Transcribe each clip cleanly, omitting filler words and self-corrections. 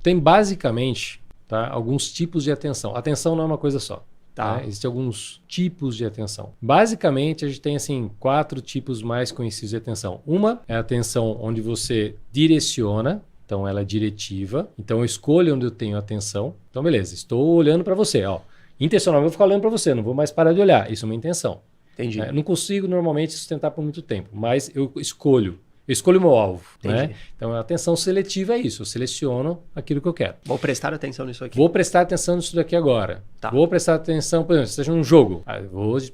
Tem basicamente, tá, alguns tipos de atenção. Atenção não é uma coisa só. Tá. Né? Existem alguns tipos de atenção. Basicamente, a gente tem assim 4 tipos mais conhecidos de atenção. Uma é a atenção onde você direciona, então ela é diretiva. Então eu escolho onde eu tenho atenção. Então beleza, estou olhando para você. Ó. Intencionalmente eu vou ficar olhando para você, não vou mais parar de olhar. Isso é uma intenção. Entendi. Não consigo normalmente sustentar por muito tempo, mas eu escolho. Eu escolho o meu alvo. Né? Então a atenção seletiva é isso. Eu seleciono aquilo que eu quero. Vou prestar atenção nisso aqui. Vou prestar atenção nisso daqui agora. Tá. Vou prestar atenção, por exemplo, se seja um jogo.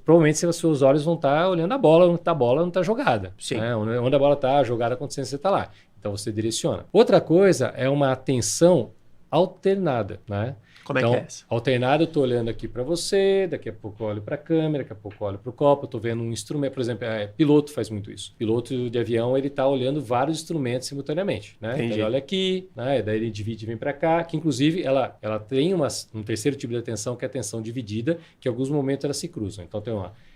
Provavelmente os seus olhos vão estar olhando a bola, onde está a bola, onde está jogada. Sim. Né? Onde a bola está, a jogada acontecendo, você está lá. Então você direciona. Outra coisa é uma atenção alternada. Né? Como então, é que é essa? Alternado, eu estou olhando aqui para você, daqui a pouco eu olho para a câmera, daqui a pouco eu olho para o copo, eu estou vendo um instrumento, por exemplo, piloto faz muito isso. Piloto de avião, ele está olhando vários instrumentos simultaneamente. Né? Então, ele olha aqui, né? Daí ele divide e vem para cá, que inclusive ela tem um terceiro tipo de atenção, que é a atenção dividida, que em alguns momentos elas se cruzam. Então tem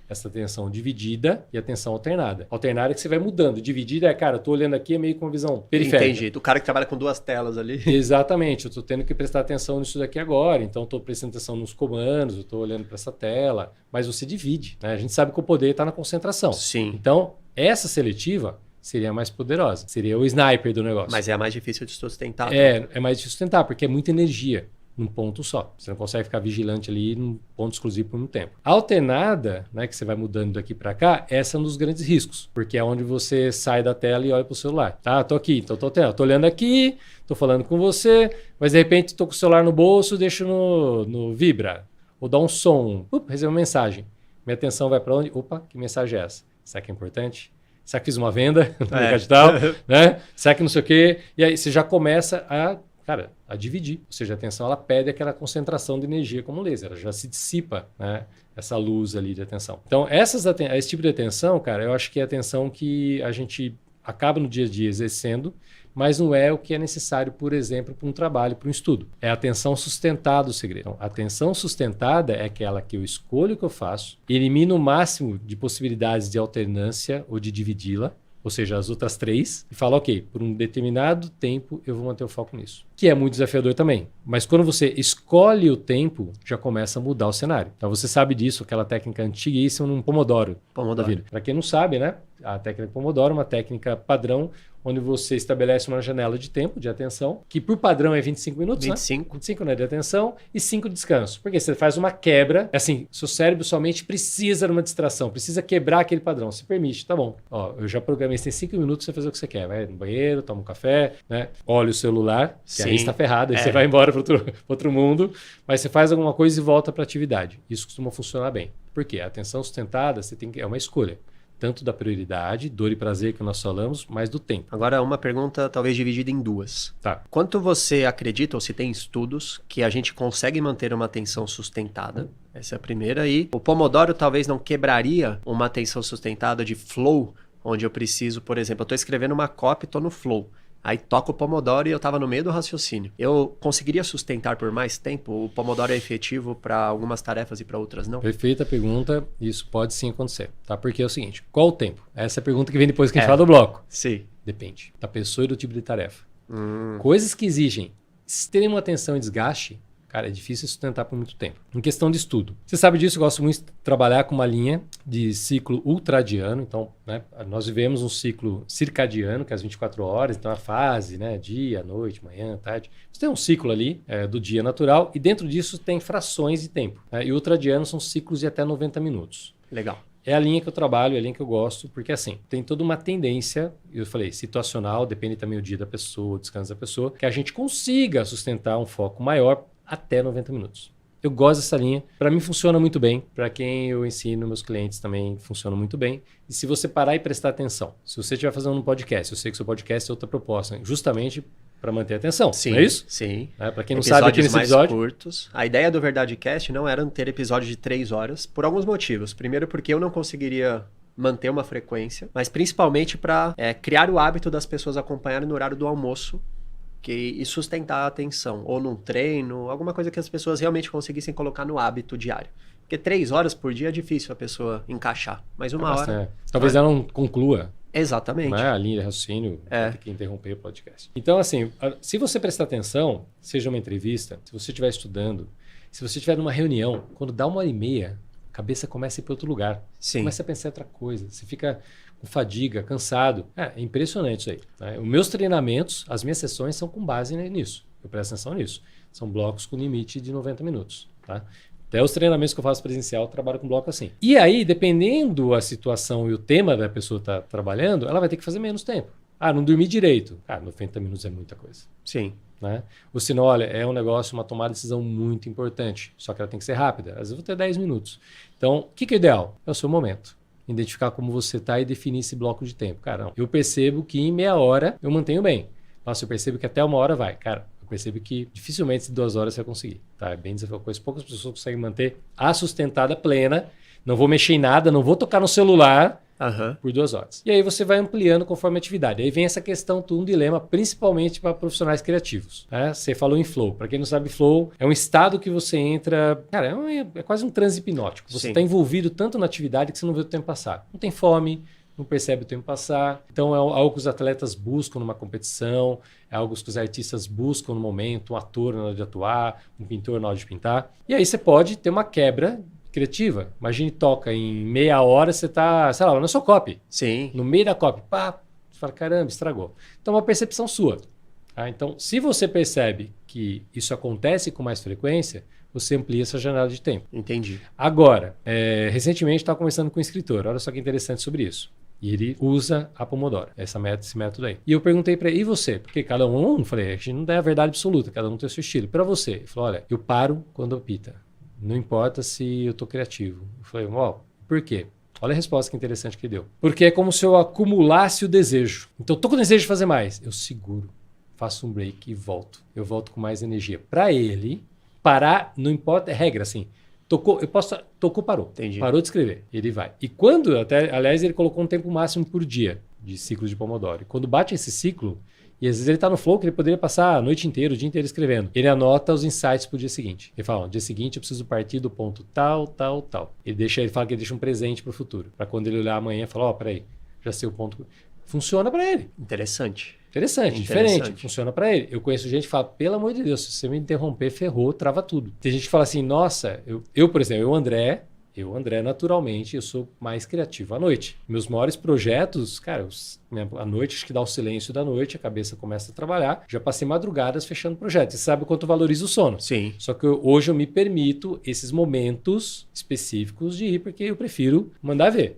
essa atenção dividida e atenção alternada. Alternada é que você vai mudando. Dividida é, cara, eu tô olhando aqui, é meio com uma visão periférica. Entendi. O cara que trabalha com 2 telas ali. Exatamente. Eu tô tendo que prestar atenção nisso daqui agora. Então, eu tô prestando atenção nos comandos, eu tô olhando para essa tela. Mas você divide, né? A gente sabe que o poder está na concentração. Sim. Então, essa seletiva seria a mais poderosa. Seria o sniper do negócio. Mas é a mais difícil de sustentar. É mais difícil de sustentar, porque é muita energia num ponto só. Você não consegue ficar vigilante ali num ponto exclusivo por muito tempo. A alternada, né, que você vai mudando daqui para cá, essa é um dos grandes riscos, porque é onde você sai da tela e olha para o celular. Tá, tô aqui, então tô olhando aqui, tô falando com você, mas de repente tô com o celular no bolso, deixo no vibra, ou dá um som, recebo uma mensagem. Minha atenção vai para onde? Opa, que mensagem é essa? Será que é importante? Será que fiz uma venda no mercado digital? Né? Será que não sei o quê? E aí você já começa a dividir. Ou seja, a atenção ela perde aquela concentração de energia como um laser. Ela já se dissipa, né? Essa luz ali de atenção. Então, esse tipo de atenção, cara, eu acho que é a atenção que a gente acaba no dia a dia exercendo, mas não é o que é necessário, por exemplo, para um trabalho, para um estudo. É a atenção sustentada o segredo. Então, a atenção sustentada é aquela que eu escolho o que eu faço, elimino o máximo de possibilidades de alternância ou de dividi-la, ou seja, as outras 3, e fala, ok, por um determinado tempo eu vou manter o foco nisso. Que é muito desafiador também. Mas quando você escolhe o tempo, já começa a mudar o cenário. Então você sabe disso, aquela técnica antiguíssima num Pomodoro. Para quem não sabe, né? A técnica Pomodoro é uma técnica padrão, onde você estabelece uma janela de tempo, de atenção, que por padrão é 25 minutos, 25, né, de atenção, e 5 de descanso. Porque você faz uma quebra, assim, seu cérebro somente precisa de uma distração, precisa quebrar aquele padrão. Se permite, tá bom. Ó, eu já programei, você tem 5 minutos, você fazer o que você quer. Vai no banheiro, toma um café, né? Olha o celular, que aí está ferrado, aí você vai embora para outro mundo, mas você faz alguma coisa e volta para a atividade. Isso costuma funcionar bem. Por quê? A atenção sustentada é uma escolha. Tanto da prioridade, dor e prazer que nós falamos, mas do tempo. Agora, uma pergunta talvez dividida em 2. Tá. Quanto você acredita, ou se tem estudos, que a gente consegue manter uma atenção sustentada? Essa é a primeira. E o Pomodoro talvez não quebraria uma atenção sustentada de flow, onde eu preciso, por exemplo, eu estou escrevendo uma copy e estou no flow. Aí toco o Pomodoro e eu estava no meio do raciocínio. Eu conseguiria sustentar por mais tempo? O Pomodoro é efetivo para algumas tarefas e para outras não? Perfeita pergunta. Isso pode sim acontecer. Tá? Porque é o seguinte, qual o tempo? Essa é a pergunta que vem depois que a gente fala do bloco. Sim. Depende da pessoa e do tipo de tarefa. Coisas que exigem extrema atenção e desgaste, cara, é difícil sustentar por muito tempo. Em questão de estudo. Você sabe disso, eu gosto muito de trabalhar com uma linha de ciclo ultradiano. Então, né, nós vivemos um ciclo circadiano, que é as 24 horas. Então, a fase, né, dia, noite, manhã, tarde. Você tem um ciclo ali do dia natural e dentro disso tem frações de tempo. E ultradiano são ciclos de até 90 minutos. Legal. É a linha que eu trabalho, é a linha que eu gosto, porque assim, tem toda uma tendência, eu falei, situacional, depende também do dia da pessoa, o descanso da pessoa, que a gente consiga sustentar um foco maior até 90 minutos. Eu gosto dessa linha, para mim funciona muito bem, para quem eu ensino, meus clientes também funciona muito bem. E se você parar e prestar atenção, se você estiver fazendo um podcast, eu sei que seu podcast é outra proposta, justamente para manter a atenção, sim, não é isso? Sim. Para quem não sabe, aqui nesse episódio... mais curtos. A ideia do VerdadeCast não era ter episódios de 3 horas, por alguns motivos. Primeiro porque eu não conseguiria manter uma frequência, mas principalmente para criar o hábito das pessoas acompanharem no horário do almoço e sustentar a atenção, ou num treino, alguma coisa que as pessoas realmente conseguissem colocar no hábito diário. Porque 3 horas por dia é difícil a pessoa encaixar, mas uma hora... Talvez ela não conclua. Exatamente. Não é a linha de raciocínio, vai ter que interromper o podcast. Então, assim, se você prestar atenção, seja uma entrevista, se você estiver estudando, se você estiver numa reunião, quando dá 1h30, a cabeça começa a ir para outro lugar. Sim. Começa a pensar em outra coisa. Você fica com fadiga, cansado. É impressionante isso aí. Né? Os meus treinamentos, as minhas sessões são com base nisso. Eu presto atenção nisso. São blocos com limite de 90 minutos. Tá? Até os treinamentos que eu faço presencial, eu trabalho com bloco assim. E aí, dependendo a situação e o tema da pessoa estar trabalhando, ela vai ter que fazer menos tempo. Não dormi direito. 90 minutos é muita coisa. Sim. Né? Ou senão, olha, é um negócio, uma tomada de decisão muito importante. Só que ela tem que ser rápida. Às vezes eu vou ter 10 minutos. Então, o que é ideal? É o seu momento. Identificar como você está e definir esse bloco de tempo. Cara, não. Eu percebo que em meia hora eu mantenho bem. Nossa, eu percebo que até 1h vai. Cara, eu percebo que dificilmente em 2 horas você vai conseguir. Tá? É bem desafiador. Poucas pessoas conseguem manter a sustentada plena. Não vou mexer em nada, não vou tocar no celular por 2 horas. E aí você vai ampliando conforme a atividade. Aí vem essa questão, um dilema, principalmente para profissionais criativos. Né? Você falou em flow. Para quem não sabe, flow é um estado que você entra... Cara, é quase um transe hipnótico. Você está envolvido tanto na atividade que você não vê o tempo passar. Não tem fome, não percebe o tempo passar. Então é algo que os atletas buscam numa competição, é algo que os artistas buscam no momento, um ator na hora de atuar, um pintor na hora de pintar. E aí você pode ter uma quebra criativa. Imagine, toca em meia hora, você está, sei lá, na sua copy. Sim. No meio da copy, pá, você fala, caramba, estragou. Então é uma percepção sua. Tá? Então, se você percebe que isso acontece com mais frequência, você amplia essa janela de tempo. Entendi. Agora, recentemente estava conversando com um escritor, olha só que interessante sobre isso. E ele usa a Pomodoro, esse método aí. E eu perguntei para ele, e você? Porque cada um, falei, a gente não dá a verdade absoluta, cada um tem o seu estilo. Para você, ele falou, olha, eu paro quando apita. Não importa se eu estou criativo. Eu falei, por quê? Olha a resposta que interessante que ele deu. Porque é como se eu acumulasse o desejo. Então, eu estou com o desejo de fazer mais. Eu seguro, faço um break e volto. Eu volto com mais energia. Para ele, parar, não importa, é regra, assim. Tocou, parou. Entendi. Parou de escrever. Ele vai. E quando, aliás, ele colocou um tempo máximo por dia de ciclo de Pomodoro. E quando bate esse ciclo, e às vezes ele está no flow que ele poderia passar a noite inteira, o dia inteiro escrevendo. Ele anota os insights para o dia seguinte. Ele fala, no dia seguinte eu preciso partir do ponto tal, tal, tal. Ele fala que ele deixa um presente para o futuro. Para quando ele olhar amanhã e falar, peraí, já sei o ponto. Funciona para ele. Interessante, diferente. Funciona para ele. Eu conheço gente que fala, pelo amor de Deus, se você me interromper, ferrou, trava tudo. Tem gente que fala assim, nossa, por exemplo, eu, André, naturalmente, eu sou mais criativo à noite. Meus maiores projetos, cara, à noite, acho que dá o silêncio da noite, a cabeça começa a trabalhar. Já passei madrugadas fechando projetos. Você sabe o quanto eu valorizo o sono. Sim. Só que hoje eu me permito esses momentos específicos de ir, porque eu prefiro mandar ver,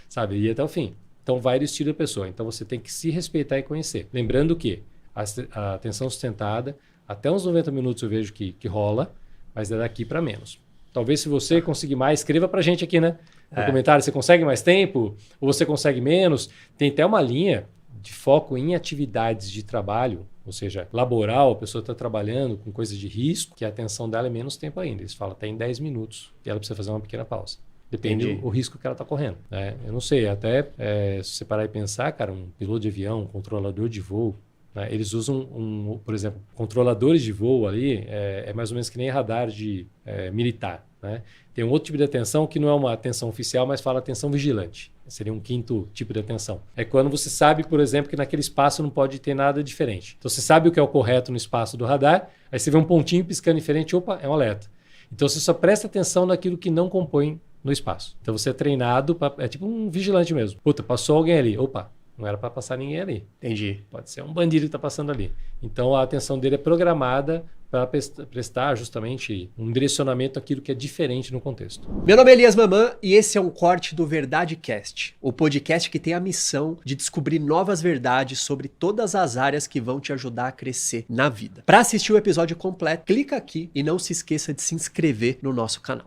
sabe? Ir até o fim. Então, vai do estilo da pessoa. Então, você tem que se respeitar e conhecer. Lembrando que a atenção sustentada, até uns 90 minutos eu vejo que rola, mas é daqui para menos. Talvez se você conseguir mais, escreva pra gente aqui, né? No comentário, você consegue mais tempo? Ou você consegue menos? Tem até uma linha de foco em atividades de trabalho, ou seja, laboral, a pessoa está trabalhando com coisa de risco, que a atenção dela é menos tempo ainda. Eles falam até em 10 minutos e ela precisa fazer uma pequena pausa. Depende do risco que ela está correndo. Né? Eu não sei, até se você parar e pensar, cara, um piloto de avião, um controlador de voo, né? Eles usam, por exemplo, controladores de voo ali, é mais ou menos que nem radar militar. Né? Tem um outro tipo de atenção que não é uma atenção oficial, mas fala atenção vigilante. Seria um quinto tipo de atenção. É quando você sabe, por exemplo, que naquele espaço não pode ter nada diferente. Então você sabe o que é o correto no espaço do radar, aí você vê um pontinho piscando diferente, opa, é um alerta. Então você só presta atenção naquilo que não compõe no espaço. Então você é treinado, é tipo um vigilante mesmo. Puta, passou alguém ali, opa. Não era para passar ninguém ali. Entendi. Pode ser um bandido que está passando ali. Então a atenção dele é programada para prestar justamente um direcionamento àquilo que é diferente no contexto. Meu nome é Elias Mamã e esse é um corte do Verdade Cast, o podcast que tem a missão de descobrir novas verdades sobre todas as áreas que vão te ajudar a crescer na vida. Para assistir o episódio completo, clica aqui e não se esqueça de se inscrever no nosso canal.